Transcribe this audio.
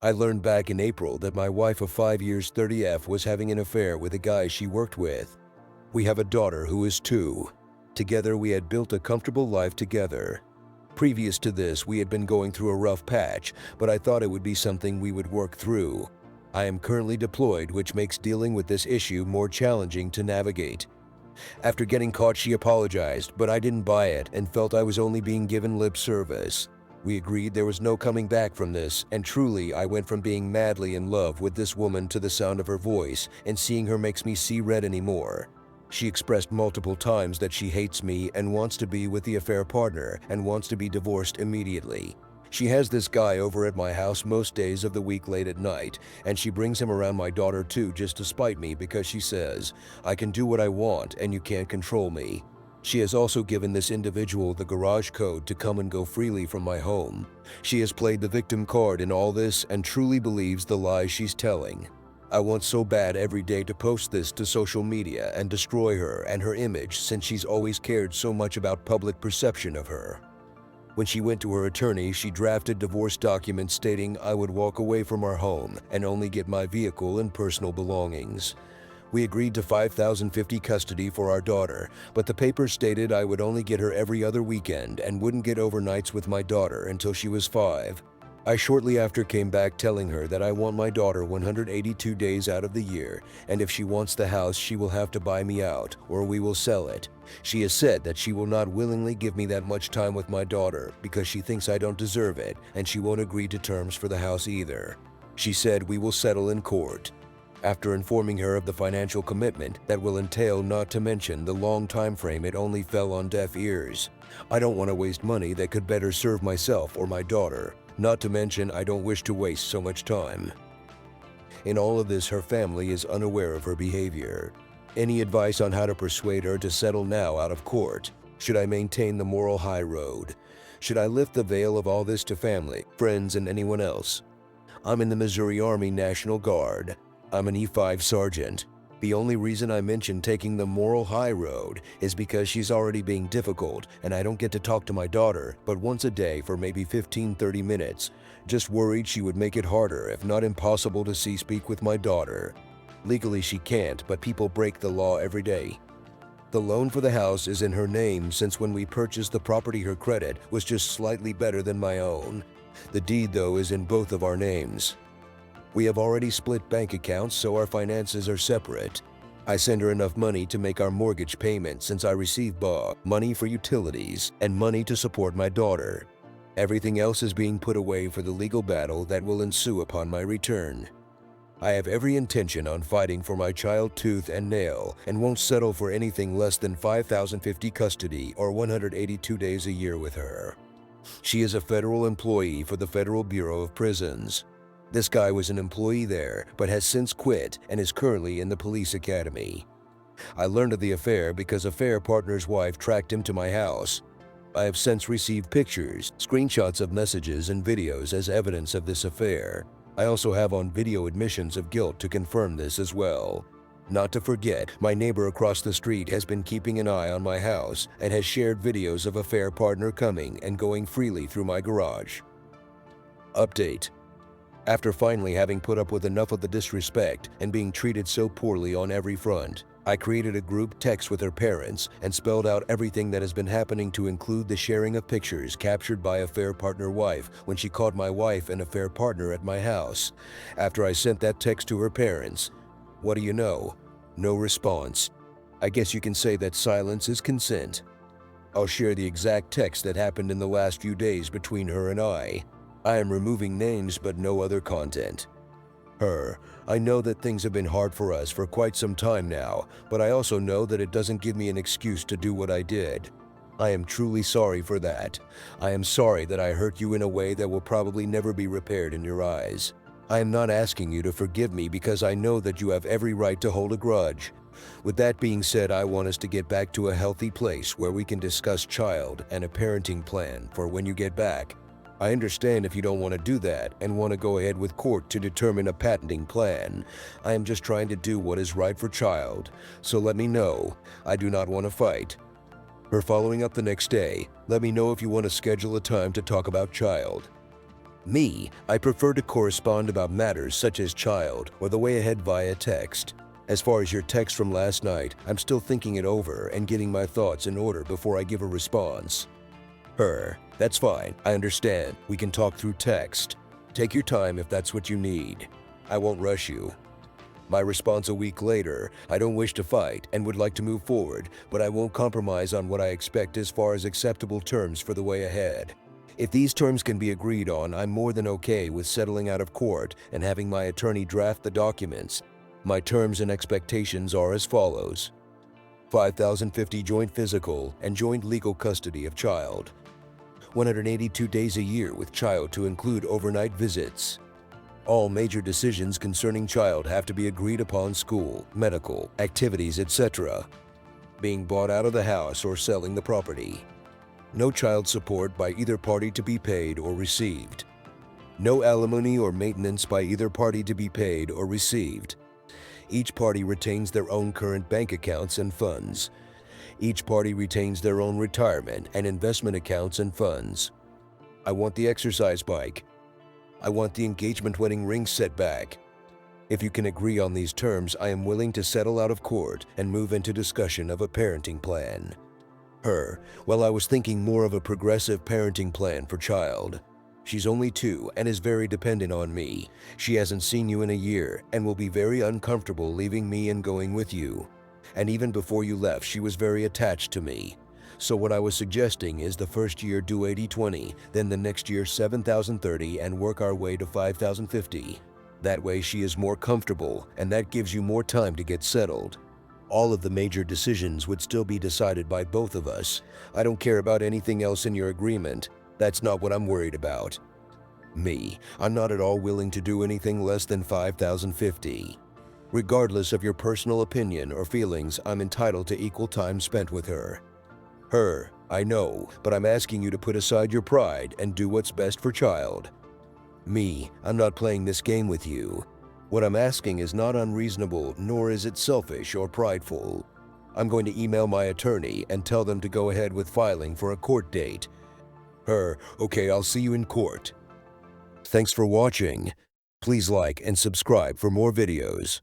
I learned back in April that my wife of 5 years 30F was having an affair with a guy she worked with. We have a daughter who is 2. Together we had built a comfortable life together. Previous to this, we had been going through a rough patch, but I thought it would be something we would work through. I am currently deployed, which makes dealing with this issue more challenging to navigate. After getting caught, she apologized, but I didn't buy it and felt I was only being given lip service. We agreed there was no coming back from this, and truly I went from being madly in love with this woman to the sound of her voice, and seeing her makes me see red anymore. She expressed multiple times that she hates me and wants to be with the affair partner and wants to be divorced immediately. She has this guy over at my house most days of the week late at night, and she brings him around my daughter too just to spite me because she says, "I can do what I want and you can't control me." She has also given this individual the garage code to come and go freely from my home. She has played the victim card in all this and truly believes the lies she's telling. I want so bad every day to post this to social media and destroy her and her image, since she's always cared so much about public perception of her. When she went to her attorney, she drafted divorce documents stating I would walk away from our home and only get my vehicle and personal belongings. We agreed to $5,050 custody for our daughter, but the papers stated I would only get her every other weekend and wouldn't get overnights with my daughter until she was 5. I shortly after came back telling her that I want my daughter 182 days out of the year, and if she wants the house, she will have to buy me out, or we will sell it. She has said that she will not willingly give me that much time with my daughter because she thinks I don't deserve it, and she won't agree to terms for the house either. She said we will settle in court. After informing her of the financial commitment that will entail, not to mention the long time frame, it only fell on deaf ears. I don't want to waste money that could better serve myself or my daughter. Not to mention, I don't wish to waste so much time. In all of this, her family is unaware of her behavior. Any advice on how to persuade her to settle now out of court? Should I maintain the moral high road? Should I lift the veil of all this to family, friends, and anyone else? I'm in the Missouri Army National Guard. I'm an E5 sergeant. The only reason I mention taking the moral high road is because she's already being difficult and I don't get to talk to my daughter but once a day for maybe 15-30 minutes. Just worried she would make it harder, if not impossible, to speak with my daughter. Legally she can't, but people break the law every day. The loan for the house is in her name since when we purchased the property her credit was just slightly better than my own. The deed though is in both of our names. We have already split bank accounts, so our finances are separate. I send her enough money to make our mortgage payment since I receive money for utilities and money to support my daughter. Everything else is being put away for the legal battle that will ensue upon my return. I have every intention on fighting for my child tooth and nail and won't settle for anything less than $5,050 custody or 182 days a year with her. She is a federal employee for the Federal Bureau of Prisons. This guy was an employee there, but has since quit and is currently in the police academy. I learned of the affair because a affair partner's wife tracked him to my house. I have since received pictures, screenshots of messages, and videos as evidence of this affair. I also have on video admissions of guilt to confirm this as well. Not to forget, my neighbor across the street has been keeping an eye on my house and has shared videos of affair partner coming and going freely through my garage. Update. After finally having put up with enough of the disrespect and being treated so poorly on every front, I created a group text with her parents and spelled out everything that has been happening, to include the sharing of pictures captured by affair partner wife when she caught my wife and affair partner at my house. After I sent that text to her parents, what do you know? No response. I guess you can say that silence is consent. I'll share the exact text that happened in the last few days between her and I. I am removing names but no other content. Her, I know that things have been hard for us for quite some time now, but I also know that it doesn't give me an excuse to do what I did. I am truly sorry for that. I am sorry that I hurt you in a way that will probably never be repaired in your eyes. I am not asking you to forgive me because I know that you have every right to hold a grudge. With that being said, I want us to get back to a healthy place where we can discuss child and a parenting plan for when you get back. I understand if you don't want to do that and want to go ahead with court to determine a patenting plan. I am just trying to do what is right for child, so let me know. I do not want to fight. Her following up the next day, let me know if you want to schedule a time to talk about child. Me, I prefer to correspond about matters such as child or the way ahead via text. As far as your text from last night, I'm still thinking it over and getting my thoughts in order before I give a response. Her, that's fine, I understand. We can talk through text. Take your time if that's what you need. I won't rush you. My response a week later, I don't wish to fight and would like to move forward, but I won't compromise on what I expect as far as acceptable terms for the way ahead. If these terms can be agreed on, I'm more than okay with settling out of court and having my attorney draft the documents. My terms and expectations are as follows. $5,050 joint physical and joint legal custody of child. 182 days a year with child to include overnight visits. All major decisions concerning child have to be agreed upon school, medical, activities, etc. Being bought out of the house or selling the property. No child support by either party to be paid or received. No alimony or maintenance by either party to be paid or received. Each party retains their own current bank accounts and funds. Each party retains their own retirement and investment accounts and funds. I want the exercise bike. I want the engagement wedding ring set back. If you can agree on these terms, I am willing to settle out of court and move into discussion of a parenting plan. Her, well, I was thinking more of a progressive parenting plan for child. She's only 2 and is very dependent on me. She hasn't seen you in a year and will be very uncomfortable leaving me and going with you. And even before you left, she was very attached to me. So what I was suggesting is the first year do 80-20, then the next year 7,030 and work our way to 5,050. That way she is more comfortable and that gives you more time to get settled. All of the major decisions would still be decided by both of us. I don't care about anything else in your agreement. That's not what I'm worried about. Me, I'm not at all willing to do anything less than 5,050. Regardless of your personal opinion or feelings, I'm entitled to equal time spent with her. Her, I know, but I'm asking you to put aside your pride and do what's best for child. Me, I'm not playing this game with you. What I'm asking is not unreasonable, nor is it selfish or prideful. I'm going to email my attorney and tell them to go ahead with filing for a court date. Her, okay, I'll see you in court. Thanks for watching. Please like and subscribe for more videos.